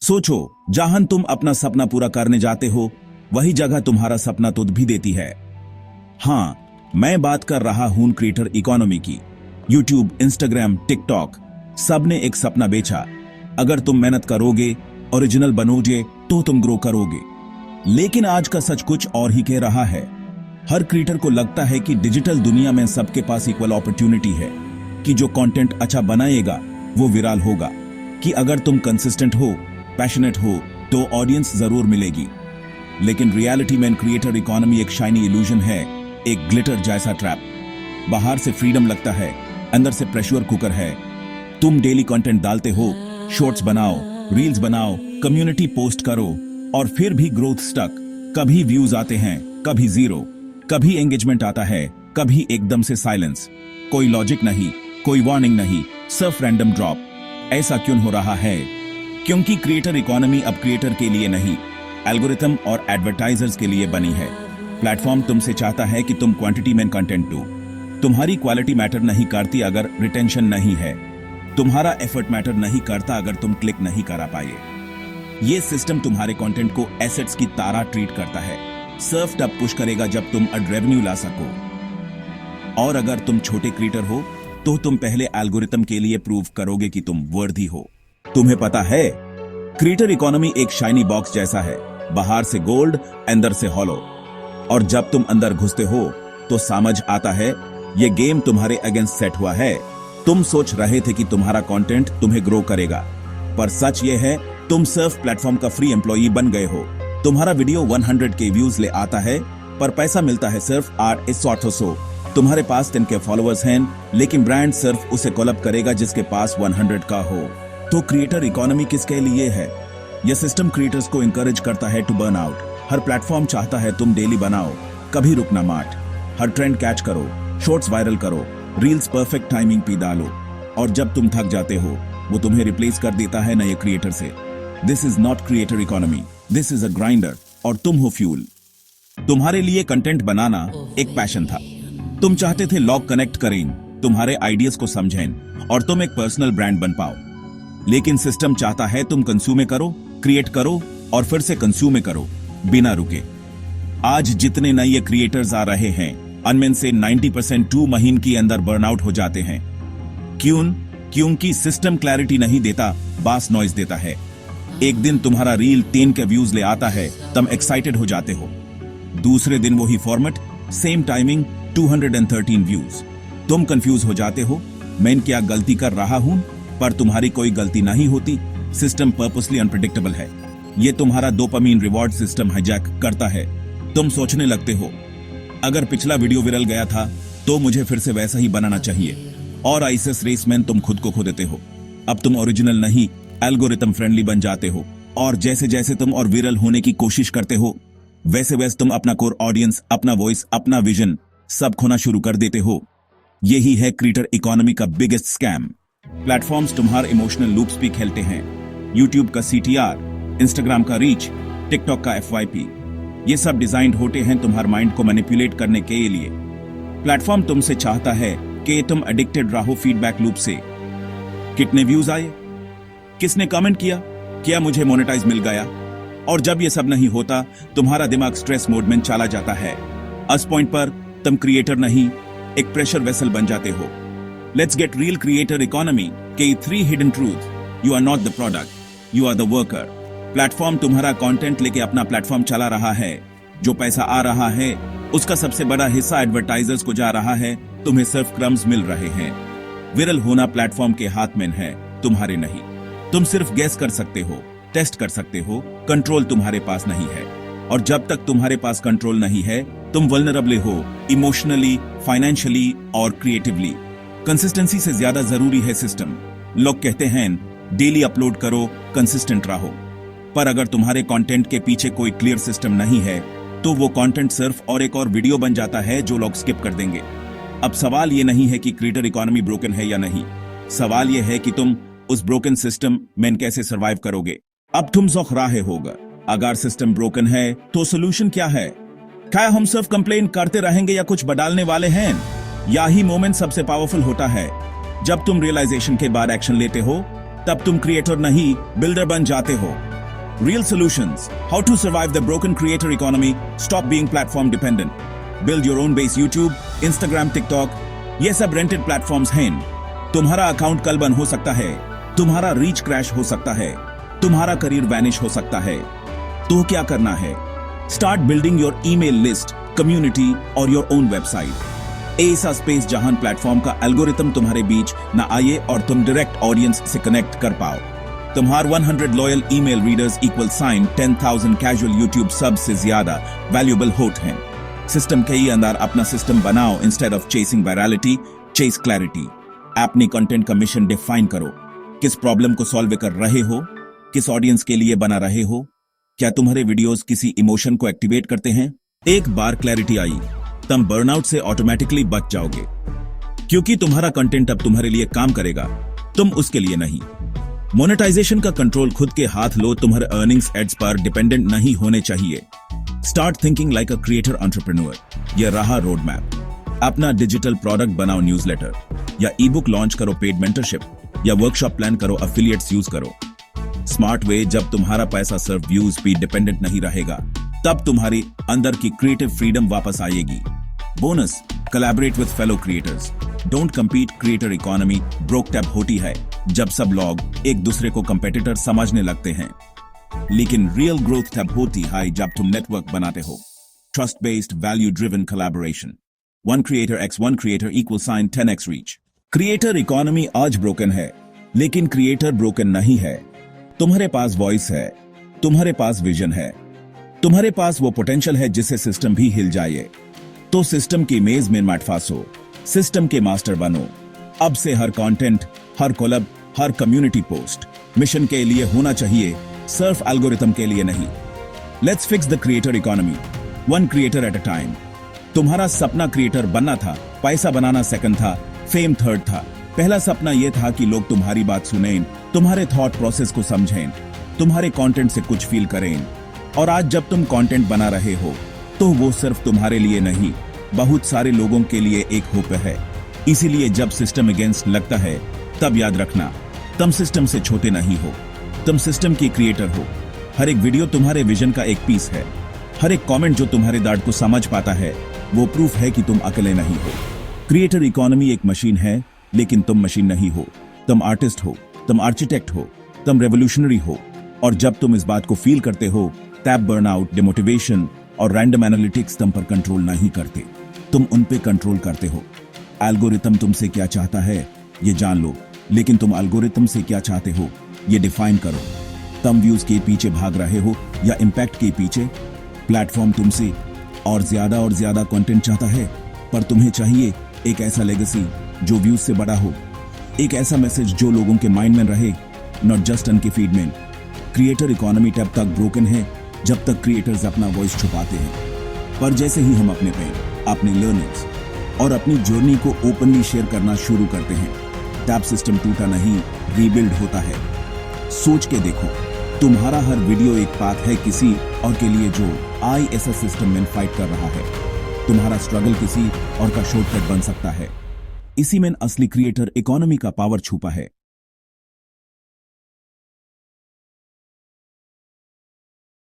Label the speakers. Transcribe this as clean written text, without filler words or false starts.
Speaker 1: सोचो, जहां तुम अपना सपना पूरा करने जाते हो वही जगह तुम्हारा सपना तुद भी देती है। हाँ, मैं बात कर रहा हूं क्रिएटर इकोनॉमी की। यूट्यूब, इंस्टाग्राम, टिकटॉक सबने एक सपना बेचा। अगर तुम मेहनत करोगे, ओरिजिनल बनोगे तो तुम ग्रो करोगे। लेकिन आज का सच कुछ और ही कह रहा है। हर क्रिएटर को लगता है कि डिजिटल दुनिया में सबके पास इक्वल अपॉर्चुनिटी है, कि जो कंटेंट अच्छा बनाएगा वो विराल होगा, कि अगर तुम कंसिस्टेंट हो, पैशनेट हो तो ऑडियंस जरूर मिलेगी। लेकिन रियलिटी में क्रिएटर इकोनॉमी एक शाइनी इल्यूजन है, एक ग्लिटर जैसा ट्रैप। बाहर से फ्रीडम लगता है, अंदर से प्रेशर कुकर है। तुम डेली कंटेंट डालते हो, शॉर्ट्स बनाओ, रील्स बनाओ, कम्युनिटी पोस्ट करो, और फिर भी ग्रोथ स्टक। कभी व्यूज आते हैं, कभी जीरो, कभी एंगेजमेंट आता है, कभी एकदम से साइलेंस। कोई लॉजिक नहीं, कोई वार्निंग नहीं, सिर्फ रैंडम ड्रॉप। ऐसा क्यों हो रहा है? क्योंकि क्रिएटर इकोनॉमी अब क्रिएटर के लिए नहीं, एल्गोरिथम और एडवर्टाइजर्स के लिए बनी है। प्लेटफॉर्म तुमसे चाहता है कि तुम क्वांटिटी में कंटेंट दो। तुम्हारी क्वालिटी मैटर नहीं करती अगर रिटेंशन नहीं है। तुम्हारा एफर्ट मैटर नहीं करता अगर तुम क्लिक नहीं करा पाए। ये सिस्टम तुम्हारे कंटेंट को एसेट्स की तरह ट्रीट करता है। सिर्फ तब पुश करेगा जब तुम अड रेवेन्यू ला सको। और अगर तुम छोटे क्रिएटर हो तो तुम पहले एल्गोरिथम के लिए प्रूव करोगे कि तुम वर्दी हो। तुम्हें पता है, क्रिएटर इकोनॉमी एक शाइनी बॉक्स जैसा है, बाहर से गोल्ड, अंदर से हॉलो। और जब तुम अंदर घुसते हो तो समझ आता है ये गेम तुम्हारे अगेंस्ट सेट हुआ है। तुम सोच रहे थे कि तुम्हारा कंटेंट तुम्हें ग्रो करेगा, पर सच ये है तुम सिर्फ प्लेटफॉर्म का फ्री एम्प्लॉई बन गए हो। तुम्हारा वीडियो 100 के व्यूज ले आता है, पर पैसा मिलता है सिर्फ 800। तुम्हारे पास 10 के फॉलोअर्स हैं, लेकिन ब्रांड सिर्फ उसे कोलैब करेगा जिसके पास 100 का हो। तो क्रिएटर इकोनॉमी किसके लिए है? यह सिस्टम क्रिएटर्स को इंकरेज करता है टू बर्न आउट। हर प्लेटफॉर्म चाहता है तुम डेली बनाओ, कभी रुकना मत। हर ट्रेंड कैच करो, शॉर्ट्स वायरल करो, रील्स परफेक्ट टाइमिंग पे डालो, और जब तुम थक जाते हो वो तुम्हें रिप्लेस कर देता है नए क्रिएटर से। This is not creator economy, this is a grinder, और तुम हो फ्यूल। तुम्हारे लिए कंटेंट बनाना एक पैशन था। तुम चाहते थे लोग कनेक्ट करें, तुम्हारे आइडियाज को समझें, और तुम एक पर्सनल ब्रांड बन पाओ। लेकिन सिस्टम चाहता है तुम कंज्यूम करो, क्रिएट करो और फिर से कंज्यूम करो बिना रुके। आज जितने नए क्रिएटर्स आ रहे हैं, उनमें से 90% 2 महीने के अंदर बर्नआउट हो जाते हैं। क्योंकि सिस्टम क्लैरिटी नहीं देता, बस नॉइज देता है। एक दिन तुम्हारा रील 10 के व्यूज ले आता है, तुम एक्साइटेड हो जाते हो। दूसरे दिन वही फॉर्मेट, सेम टाइमिंग, 213 व्यूज। तुम कंफ्यूज हो जाते हो, मैं क्या गलती कर रहा हूं? पर तुम्हारी कोई गलती नहीं होती। सिस्टम पर्पसली अनप्रेडिक्टेबल है। ये तुम्हारा डोपामाइन रिवॉर्ड सिस्टम हाईजैक करता है। तुम सोचने लगते हो, अगर पिछला वीडियो वायरल गया था तो मुझे फिर से वैसा ही बनाना चाहिए, और आईसीएस रेस में तुम खुद को खो देते हो। अब तुम ओरिजिनल नहीं, एल्गोरिथम फ्रेंडली बन जाते हो, और जैसे जैसे तुम और वायरल होने की कोशिश करते हो, वैसे वैसे तुम अपना कोर ऑडियंस, अपना वॉइस, अपना विजन सब खोना शुरू कर देते हो। यही है क्रिएटर इकोनॉमी का बिगेस्ट स्कैम। प्लेटफॉर्म्स तुम्हारे इमोशनल लूप्स भी खेलते हैं। यूट्यूब का CTR, इंस्टाग्राम का रीच, टिकटॉक का FYP, ये सब डिजाइंड होते हैं तुम्हारे माइंड को मैनिपुलेट करने के लिए। प्लेटफॉर्म तुमसे चाहता है कि तुम एडिक्टेड रहो फीडबैक लूप से। कितने व्यूज आए, किसने कमेंट किया, क्या मुझे मोनेटाइज मिल गया? और जब ये सब नहीं होता, तुम्हारा दिमाग स्ट्रेस मोड में चला जाता है। इस पॉइंट पर तुम क्रिएटर नहीं, एक प्रेशर वेसल बन जाते हो। Let's get real creator economy के 3 hidden truth. You are not the product, you are the worker. Platform तुम्हारा कंटेंट लेके अपना प्लेटफॉर्म चला रहा है। जो पैसा आ रहा है उसका सबसे बड़ा हिस्सा एडवर्टाइजर्स को जा रहा है। तुम्हें सिर्फ क्रम्स मिल रहे हैं। वायरल होना प्लेटफॉर्म के हाथ में है, तुम्हारे नहीं। तुम सिर्फ गेस कर सकते हो, टेस्ट कर सकते हो, कंट्रोल तुम्हारे पास नहीं है। और जब तक तुम्हारे पास कंट्रोल नहीं है, तुम वल्नरेबल हो, इमोशनली, फाइनेंशियली और क्रिएटिवली। कंसिस्टेंसी से ज्यादा जरूरी है सिस्टम। लोग कहते हैं डेली अपलोड करो, कंसिस्टेंट रहो, पर अगर तुम्हारे कंटेंट के पीछे कोई क्लियर सिस्टम नहीं है तो वो कंटेंट सिर्फ और एक और वीडियो बन जाता है जो लोग स्किप कर देंगे। अब सवाल ये नहीं है कि क्रिएटर इकोनॉमी ब्रोकन है या नहीं, सवाल ये है कि तुम उस ब्रोकन सिस्टम में कैसे सर्वाइव करोगे। अब तुम सोच रहे होगा, अगर सिस्टम ब्रोकन है तो सोल्यूशन क्या है? क्या हम सिर्फ कंप्लेन करते रहेंगे या कुछ बदलने वाले हैं? यही मोमेंट सबसे पावरफुल होता है। जब तुम रियलाइजेशन के बाद एक्शन लेते हो, तब तुम क्रिएटर नहीं बिल्डर बन जाते हो। Real solutions. How to survive the broken creator economy. Stop being platform dependent. Build your own base. YouTube, Instagram, TikTok. ये सब रेंटेड प्लेटफॉर्म्स हैं। तुम्हारा अकाउंट कल बंद हो सकता है, तुम्हारा रीच क्रैश हो सकता है, तुम्हारा करियर वैनिश हो सकता है। तो क्या करना है? Start building your email list, community और योर ओन वेबसाइट। ऐसा स्पेस जहां प्लेटफॉर्म का एल्गोरिथम तुम्हारे बीच न आए और तुम डायरेक्ट ऑडियंस से कनेक्ट कर पाओ। तुम्हार 100 loyal email readers equal sign 10,000 casual YouTube सब से ज्यादा वैल्यूएबल होट हैं। सिस्टम के ही अंदर अपना सिस्टम बनाओ। Instead of chasing virality, chase clarity. अपनी कंटेंट का मिशन डिफाइन करो। किस प्रॉब्लम को सॉल्व कर रहे हो, किस ऑडियंस के लिए बना रहे हो, क्या तुम्हारे वीडियोस किसी इमोशन को एक्टिवेट करते हैं? एक बार क्लैरिटी आई, तुम बर्नआउट से ऑटोमेटिकली बच जाओगे, क्योंकि तुम्हारा कंटेंट अब तुम्हारे लिए काम करेगा, तुम उसके लिए नहीं। मोनेटाइजेशन का कंट्रोल खुद के हाथ लो। तुम्हारे अर्निंग्स एड्स पर डिपेंडेंट नहीं होने चाहिए। Start thinking like a creator entrepreneur. यह रहा रोड मैप। अपना डिजिटल प्रोडक्ट बनाओ, न्यूज़लेटर या ई बुक लॉन्च करो, पेड मेंटरशिप या वर्कशॉप प्लान करो, एफिलिएट्स यूज करो। Smart way. जब तुम्हारा पैसा सिर्फ व्यूज पे डिपेंडेंट नहीं रहेगा, तब तुम्हारी अंदर की क्रिएटिव फ्रीडम वापस आएगी। Bonus, collaborate with fellow creators. Don't compete. Creator economy broke tap होती है जब सब लोग एक दूसरे को कंपेटिटर समझने लगते हैं, लेकिन रियल ग्रोथ तब होती है जब तुम नेटवर्क बनाते हो। Trust based, value driven collaboration. One creator equal sign 10x reach. Creator economy आज ब्रोकन है, लेकिन क्रिएटर ब्रोकन नहीं है। तुम्हारे पास वॉइस है, तुम्हारे पास विजन है, तुम्हारे पास वो पोटेंशियल है जिससे सिस्टम भी हिल जाए। तो सिस्टम की मेज में मत फांसो, सिस्टम के मास्टर बनो। अब से हर कंटेंट, हर कोलैब, हर कम्युनिटी पोस्ट मिशन के लिए होना चाहिए, सिर्फ एल्गोरिथम के लिए नहीं। Let's fix the creator economy, one creator at a time. तुम्हारा सपना क्रिएटर बनना था, पैसा बनाना सेकंड था, फेम थर्ड था। पहला सपना यह था कि लोग तुम्हारी बात सुनें, तुम्हारे थॉट प्रोसेस को समझें, तुम्हारे कंटेंट से कुछ फील करें। और आज जब तुम कंटेंट बना रहे हो, तो वो सिर्फ तुम्हारे लिए नहीं, बहुत सारे लोगों के लिए एक होप है। इसीलिए जब सिस्टम अगेंस्ट लगता है, तब याद रखना, तुम सिस्टम से छोटे नहीं हो, तुम सिस्टम की क्रिएटर हो। हर एक वीडियो तुम्हारे विजन का एक पीस है। हर एक कमेंट जो तुम्हारे दर्द को समझ पाता है, वो प्रूफ है कि तुम अकेले नहीं हो। क्रिएटर इकोनॉमी एक मशीन है, लेकिन तुम मशीन नहीं हो। तुम आर्टिस्ट हो, तुम आर्किटेक्ट हो, तुम रेवोल्यूशनरी हो। और जब तुम इस बात को फील करते हो, तब बर्नआउट, डिमोटिवेशन और रैंडम एनालिटिक्स तुम पर कंट्रोल नहीं करते, तुम उन पे कंट्रोल करते हो। एल्गोरिथम तुमसे क्या चाहता है ये जान लो, लेकिन तुम एल्गोरिथम से क्या चाहते हो ये डिफाइन करो। तुम व्यूज के पीछे भाग रहे हो या इम्पैक्ट के पीछे? प्लेटफॉर्म तुमसे और ज्यादा कंटेंट चाहता है, पर तुम्हें चाहिए एक ऐसा लेगेसी जो व्यूज से बड़ा हो, एक ऐसा मैसेज जो लोगों के माइंड में रहे, नॉट जस्ट उनके फीड में। क्रिएटर इकोनॉमी तब तक ब्रोकन है जब तक क्रिएटर्स अपना वॉइस छुपाते हैं। पर जैसे ही हम अपने पेन, अपनी लर्निंग्स और अपनी जर्नी को ओपनली शेयर करना शुरू करते हैं, तब सिस्टम टूटा नहीं, रीबिल्ड होता है। सोच के देखो, तुम्हारा हर वीडियो एक पाथ है किसी और के लिए जो ISS सिस्टम में फाइट कर रहा है। तुम्हारा स्ट्रगल किसी और का शॉर्टकट बन सकता है। इसी में असली क्रिएटर इकोनॉमी का पावर छुपा है।